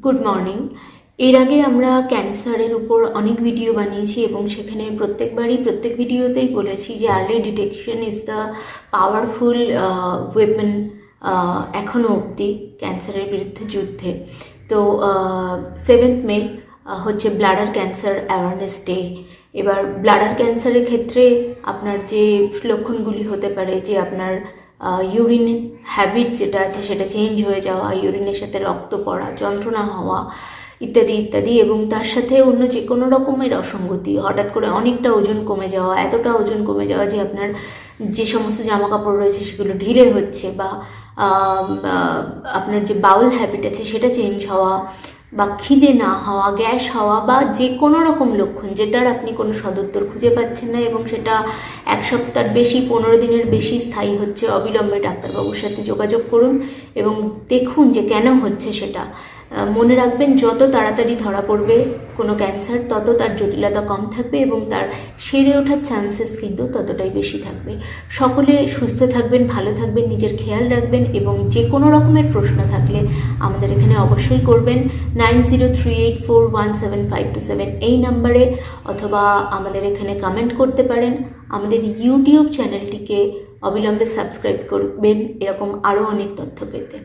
Good morning. এর আগে আমরা ক্যান্সারের উপর অনেক ভিডিও বানিয়েছি এবং সেখানে প্রত্যেক ভিডিওতেই বলেছি যে early detection is the powerful weapon এখনও অবধি ক্যান্সারের বিরুদ্ধে যুদ্ধে। তো 7th মে হচ্ছে ব্লাডার ক্যান্সার অ্যাওয়ারনেস ডে। এবার ব্লাডার ক্যান্সারের ক্ষেত্রে আপনার যে লক্ষণগুলি হতে পারে যে আপনার ইউরিন হ্যাবিট যেটা আছে সেটা চেঞ্জ হয়ে যাওয়া, ইউরিনের সাথে রক্ত পড়া, যন্ত্রণা হওয়া ইত্যাদি ইত্যাদি, এবং তার সাথে অন্য যে কোনো রকমের অসঙ্গতি, হঠাৎ করে অনেকটা ওজন কমে যাওয়া, এতটা ওজন কমে যাওয়া যে আপনার যে সমস্ত জামা কাপড় রয়েছে সেগুলো ঢিলে হচ্ছে, বা আপনার যে বাউল হ্যাবিট আছে সেটা চেঞ্জ হওয়া, বা খিদে না হওয়া, গ্যাস হওয়া, বা যে কোনো রকম লক্ষণ যেটার আপনি কোনো সদুত্তর খুঁজে পাচ্ছেন না এবং সেটা 1 সপ্তাহের বেশি, 15 দিনের বেশি স্থায়ী হচ্ছে, অবিলম্বে ডাক্তারবাবুর সাথে যোগাযোগ করুন এবং দেখুন যে কেন হচ্ছে সেটা। মনে রাখবেন, যত তাড়াতাড়ি ধরা পড়বে কোনো ক্যান্সার তত তার জটিলতা কম থাকবে এবং তার সেরে ওঠার চান্সেস কিন্তু ততটাই বেশি থাকবে। সকলে সুস্থ থাকবেন, ভালো থাকবেন, নিজের খেয়াল রাখবেন এবং যে কোনো রকমের প্রশ্ন থাকলে আমাদের এখানে অবশ্যই করবেন 9038417527 এই নাম্বারে, অথবা আমাদের এখানে কমেন্ট করতে পারেন। আমাদের ইউটিউব চ্যানেলটিকে অবিলম্বে সাবস্ক্রাইব করবেন এরকম আরও অনেক তথ্য পেতে।